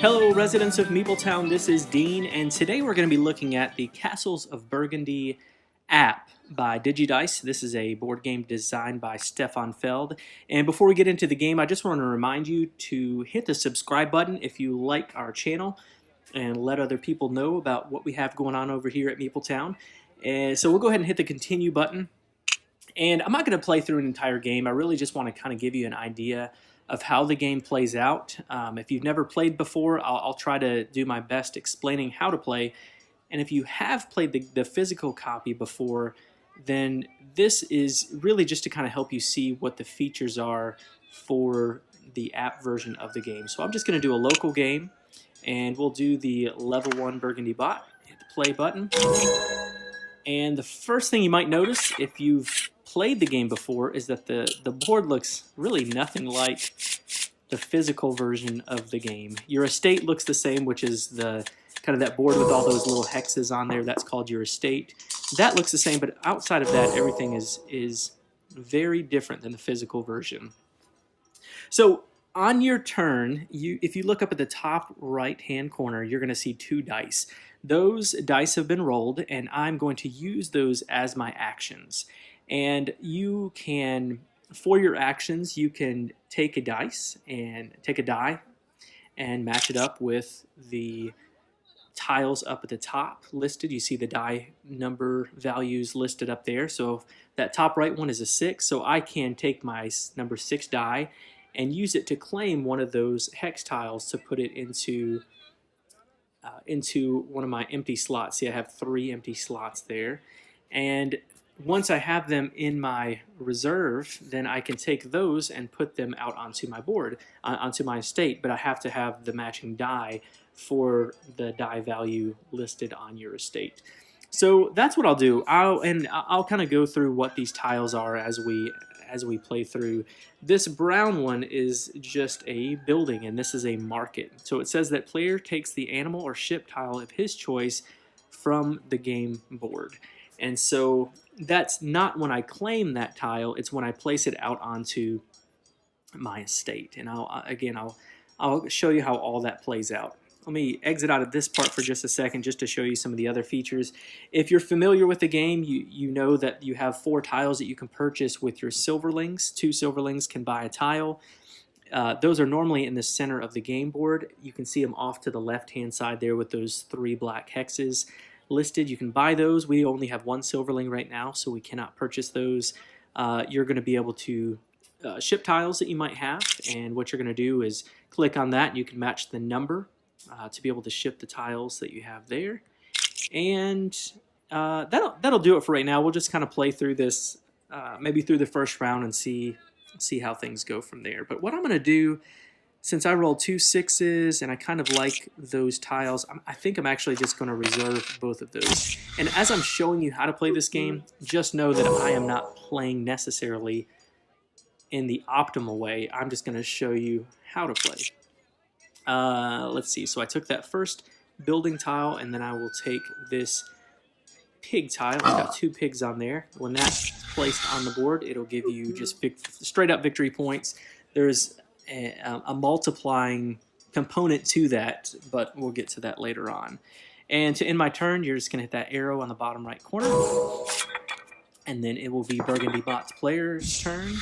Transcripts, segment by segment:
Hello, residents of Meepletown. This is Dean, and today we're going to be looking at the Castles of Burgundy app by Digidice. This is a board game designed by Stefan Feld. And before we get into the game, I just want to remind you to hit the subscribe button if you like our channel and let other people know about what we have going on over here at Meepletown. And so we'll go ahead and hit the continue button. And I'm not going to play through an entire game. I really just want to kind of give you an idea of how the game plays out. If you've never played before, I'll try to do my best explaining how to play. And if you have played the physical copy before, then this is really just to kind of help you see what the features are for the app version of the game. So I'm just going to do a local game, and we'll do the level 1 Burgundy bot. Hit the play button. And the first thing you might notice if you've played the game before is that the board looks really nothing like the physical version of the game. Your estate looks the same, which is the kind of that board with all those little hexes on there. That's called your estate. That looks the same, but outside of that, everything is very different than the physical version. So on your turn, if you look up at the top right-hand corner, you're going to see 2 dice. Those dice have been rolled, and I'm going to use those as my actions. And you can, for your actions, you can take a dice and take a die and match it up with the tiles up at the top listed. You see the die number values listed up there. So that top right one is a 6. So I can take my number 6 die and use it to claim one of those hex tiles to put it into one of my empty slots. See, I have 3 empty slots there. And once I have them in my reserve, then I can take those and put them out onto my board, onto my estate, but I have to have the matching die for the die value listed on your estate. So that's what I'll do. I'll kind of go through what these tiles are as we play through. This brown one is just a building, and this is a market. So it says that player takes the animal or ship tile of his choice from the game board. And so that's not when I claim that tile, it's when I place it out onto my estate. And I'll show you how all that plays out. Let me exit out of this part for just a second just to show you some of the other features. If you're familiar with the game, you know that you have 4 tiles that you can purchase with your silverlings. 2 silverlings can buy a tile. Those are normally in the center of the game board. You can see them off to the left-hand side there with those 3 black hexes listed. You can buy those. We only have 1 silverling right now, so we cannot purchase those. You're going to be able to ship tiles that you might have, and what you're going to do is click on that, and you can match the number to be able to ship the tiles that you have there. And that'll do it for right now. We'll just kind of play through this, maybe through the first round, and see how things go from there. But what I'm going to do, since I rolled 2 6s and I kind of like those tiles, I think I'm actually just going to reserve both of those. And as I'm showing you how to play this game, just know that I am not playing necessarily in the optimal way. I'm just going to show you how to play. Let's see. So I took that first building tile, and then I will take this pig tile. I've got 2 pigs on there. When that's placed on the board, it'll give you just straight up victory points. There's a multiplying component to that, but we'll get to that later on. And to end my turn, you're just going to hit that arrow on the bottom right corner, and then it will be Burgundy Bot's player's turn.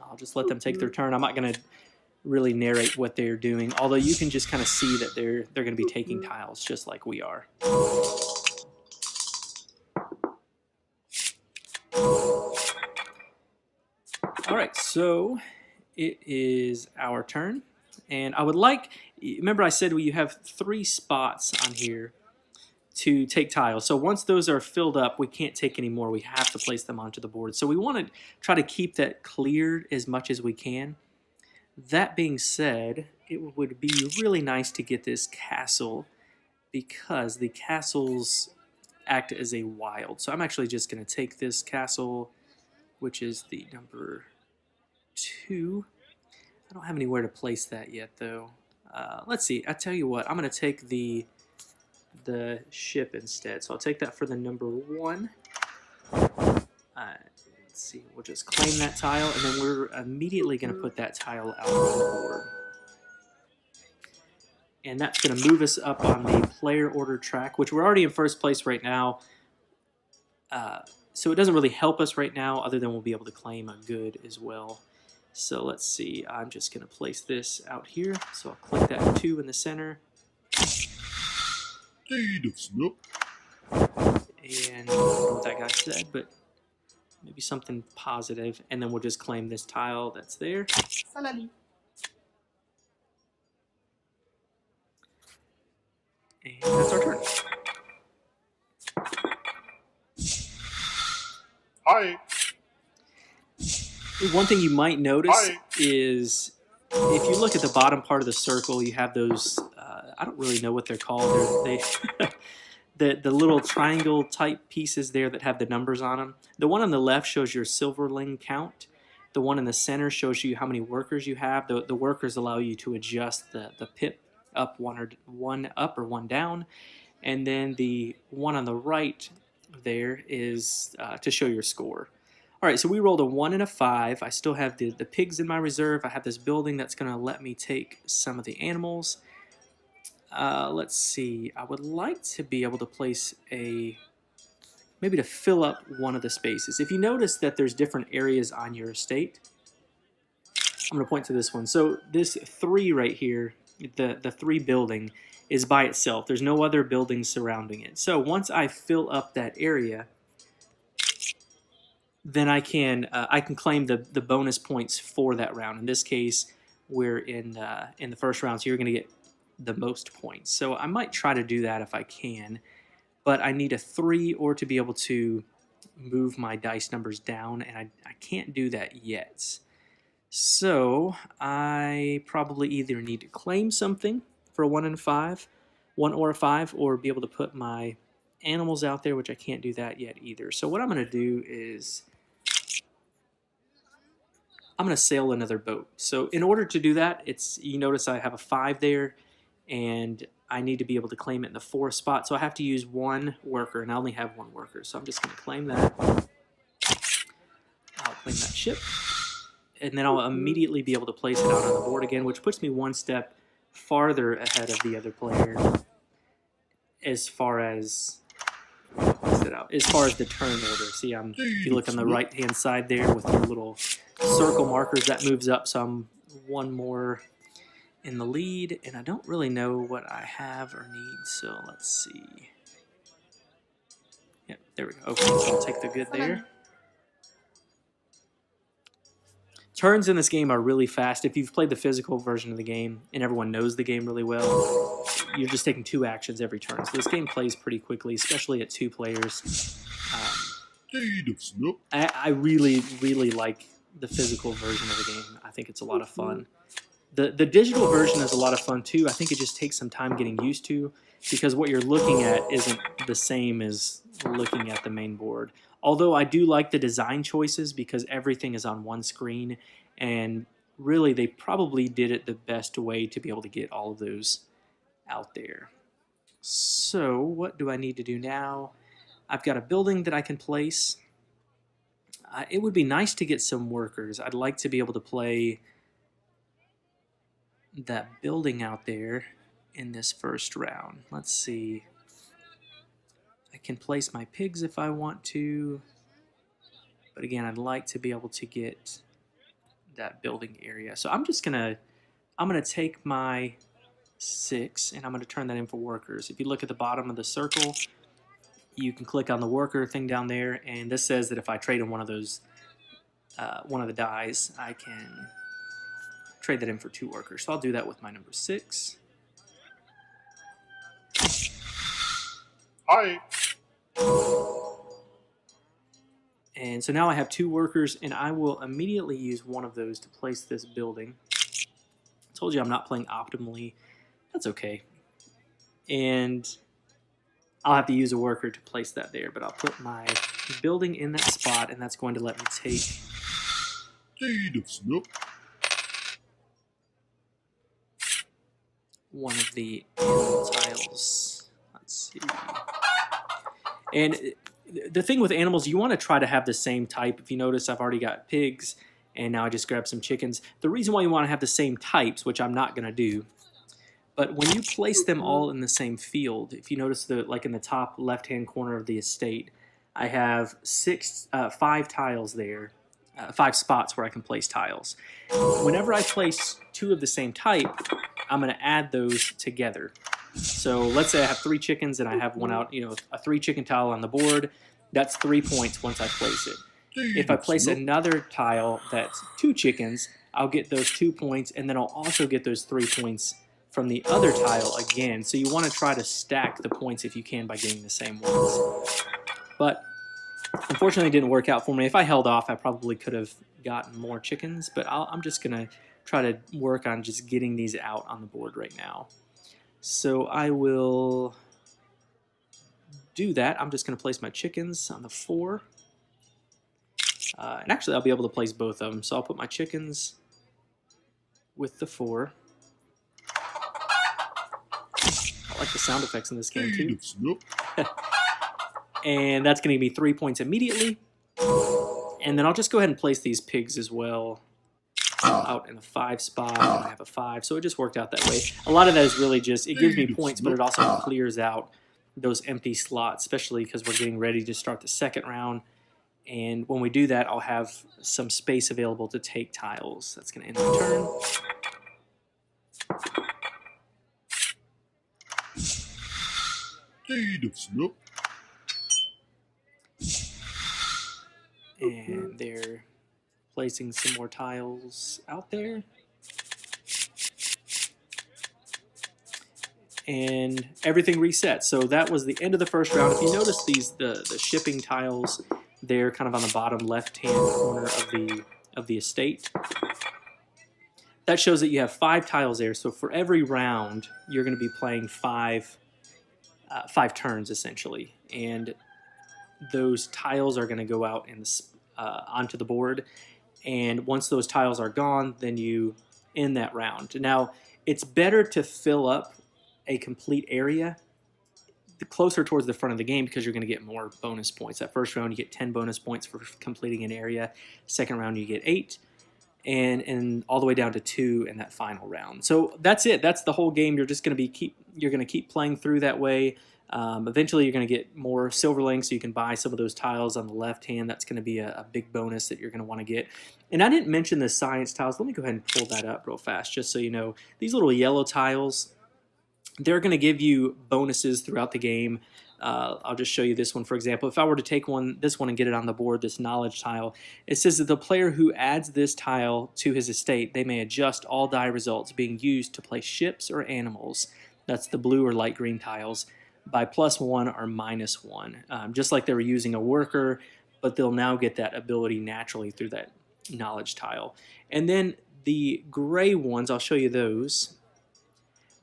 I'll just let them take their turn. I'm not going to really narrate what they're doing, although you can just kind of see that they're going to be taking tiles just like we are. All right, so it is our turn, and I would like, remember I said you have 3 spots on here to take tiles. So once those are filled up, we can't take any more. We have to place them onto the board. So we want to try to keep that cleared as much as we can. That being said, it would be really nice to get this castle because the castles act as a wild. So I'm actually just going to take this castle, which is the number 2. I don't have anywhere to place that yet, though. Let's see. I tell you what. I'm going to take the ship instead. So I'll take that for the number 1. Let's see. We'll just claim that tile, and then we're immediately going to put that tile out on the board. and that's going to move us up on the player order track, which we're already in first place right now. So it doesn't really help us right now, other than we'll be able to claim a good as well. So let's see. I'm just going to place this out here. So I'll click that 2 in the center. And I don't know what that guy said, but maybe something positive. And then we'll just claim this tile that's there. And that's our turn. Hi. One thing you might notice is if you look at the bottom part of the circle, you have those, I don't really know what they're called. The little triangle type pieces there that have the numbers on them. The one on the left shows your silverling count. The one in the center shows you how many workers you have. The workers allow you to adjust the pip up, one up or one down. And then the one on the right there is to show your score. All right, so we rolled a 1 and a 5. I still have the pigs in my reserve. I have this building that's going to let me take some of the animals. Let's see. I would like to be able to place maybe to fill up one of the spaces. If you notice that there's different areas on your estate, I'm going to point to this one. So this 3 right here, the 3 building, is by itself. There's no other buildings surrounding it. So once I fill up that area, then I can claim the bonus points for that round. In this case, we're in the first round, so you're going to get the most points. So I might try to do that if I can, but I need a 3 or to be able to move my dice numbers down, and I can't do that yet. So I probably either need to claim something for a 1 and 5, 1 or a 5, or be able to put my animals out there, which I can't do that yet either. So what I'm going to do is I'm going to sail another boat. So in order to do that, you notice I have a 5 there, and I need to be able to claim it in the 4 spot. So I have to use 1 worker, and I only have 1 worker. So I'm just going to claim that. I'll claim that ship, and then I'll immediately be able to place it out on the board again, which puts me 1 step farther ahead of the other player as far as the turn order. See, if you look on the right-hand side there with your little circle markers, that moves up, so I'm 1 more in the lead, and I don't really know what I have or need, so let's see. Yep, there we go. Okay, so I'll take the good there. Turns in this game are really fast. If you've played the physical version of the game and everyone knows the game really well, you're just taking 2 actions every turn. So this game plays pretty quickly, especially at 2 players. I really, really like the physical version of the game. I think it's a lot of fun. The digital version is a lot of fun too. I think it just takes some time getting used to, because what you're looking at isn't the same as looking at the main board. Although I do like the design choices because everything is on 1 screen, and really they probably did it the best way to be able to get all of those out there. So what do I need to do now? I've got a building that I can place. It would be nice to get some workers. I'd like to be able to play that building out there in this first round. Let's see. I can place my pigs if I want to, but again, I'd like to be able to get that building area. So I'm gonna take my 6 and I'm gonna turn that in for workers. If you look at the bottom of the circle, you can click on the worker thing down there, and this says that if I trade in one of those, one of the dies, I can trade that in for 2 workers. So I'll do that with my number 6. Hi. And so now I have 2 workers, and I will immediately use one of those to place this building. I told you I'm not playing optimally. That's okay. And I'll have to use a worker to place that there, but I'll put my building in that spot, and that's going to let me take one of the animal tiles. Let's see. And the thing with animals, you want to try to have the same type. If you notice, I've already got pigs, and now I just grabbed some chickens. The reason why you want to have the same types, which I'm not going to do, But when you place them all in the same field, if you notice like in the top left-hand corner of the estate, I have 5 tiles there, 5 spots where I can place tiles. Whenever I place 2 of the same type, I'm going to add those together. So let's say I have 3 chickens and I have one out, a 3 chicken tile on the board. That's 3 points once I place it. If I place another tile that's 2 chickens, I'll get those 2 points, and then I'll also get those 3 points from the other tile again. So you want to try to stack the points if you can by getting the same ones. But unfortunately, it didn't work out for me. If I held off, I probably could have gotten more chickens, but I'm just going to try to work on just getting these out on the board right now. So I will do that. I'm just going to place my chickens on the 4. And actually, I'll be able to place both of them. So I'll put my chickens with the 4. I like the sound effects in this game, too. And that's going to give me 3 points immediately. And then I'll just go ahead and place these pigs as well out in the 5 spot. And I have a 5, so it just worked out that way. A lot of that is really just, it gives me points, but it also clears out those empty slots, especially because we're getting ready to start the second round. And when we do that, I'll have some space available to take tiles. That's going to end the turn. And they're placing some more tiles out there. And everything resets. So that was the end of the first round. If you notice the shipping tiles, they're kind of on the bottom left-hand corner of the estate. That shows that you have 5 tiles there. So for every round, you're going to be playing 5 turns essentially, and those tiles are going to go out onto the board. And once those tiles are gone, then you end that round. Now, it's better to fill up a complete area closer towards the front of the game because you're going to get more bonus points. That first round, you get 10 bonus points for completing an area. Second round, you get 8. And all the way down to 2 in that final round. So that's it. That's the whole game. You're just going to keep playing through that way. Eventually, you're going to get more silverling, so you can buy some of those tiles on the left hand. That's going to be a big bonus that you're going to want to get. And I didn't mention the science tiles. Let me go ahead and pull that up real fast, just so you know. These little yellow tiles, they're going to give you bonuses throughout the game. I'll just show you this one, for example. If I were to take this one and get it on the board, this knowledge tile, it says that the player who adds this tile to his estate, they may adjust all die results being used to place ships or animals. That's the blue or light green tiles, by +1 or -1. Just like they were using a worker, but they'll now get that ability naturally through that knowledge tile. And then the gray ones, I'll show you those.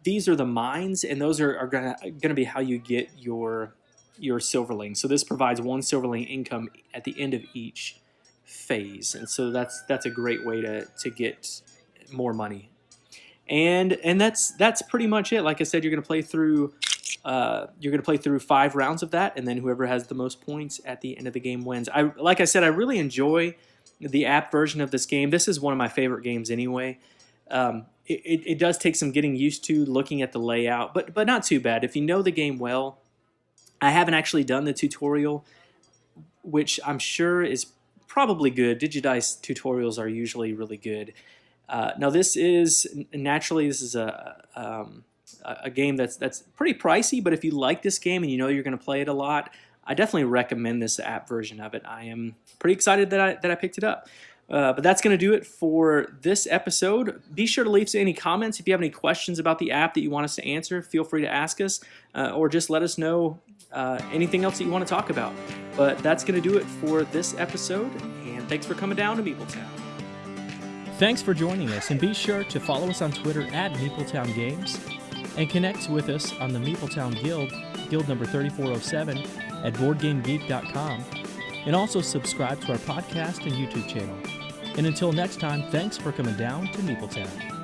These are the mines, and those are going to be how you get your silverling. So this provides 1 silverling income at the end of each phase, and so that's a great way to get more money. And that's pretty much it. Like I said, you're going to play through 5 rounds of that, and then whoever has the most points at the end of the game wins. Like I said, I really enjoy the app version of this game. This is one of my favorite games anyway. It does take some getting used to looking at the layout, but not too bad. If you know the game well, I haven't actually done the tutorial, which I'm sure is probably good. Digidice tutorials are usually really good. Now this is a game that's pretty pricey, but if you like this game and you know you're going to play it a lot, I definitely recommend this app version of it. I am pretty excited that I picked it up. But that's going to do it for this episode. Be sure to leave any comments. If you have any questions about the app that you want us to answer, feel free to ask us, or just let us know anything else that you want to talk about. But that's going to do it for this episode, and thanks for coming down to Meepletown. Thanks for joining us, and be sure to follow us on Twitter at Meepletown Games, and connect with us on the Meepletown Guild number 3407 at BoardGameGeek.com, and also subscribe to our podcast and YouTube channel. And until next time, thanks for coming down to Meepletown.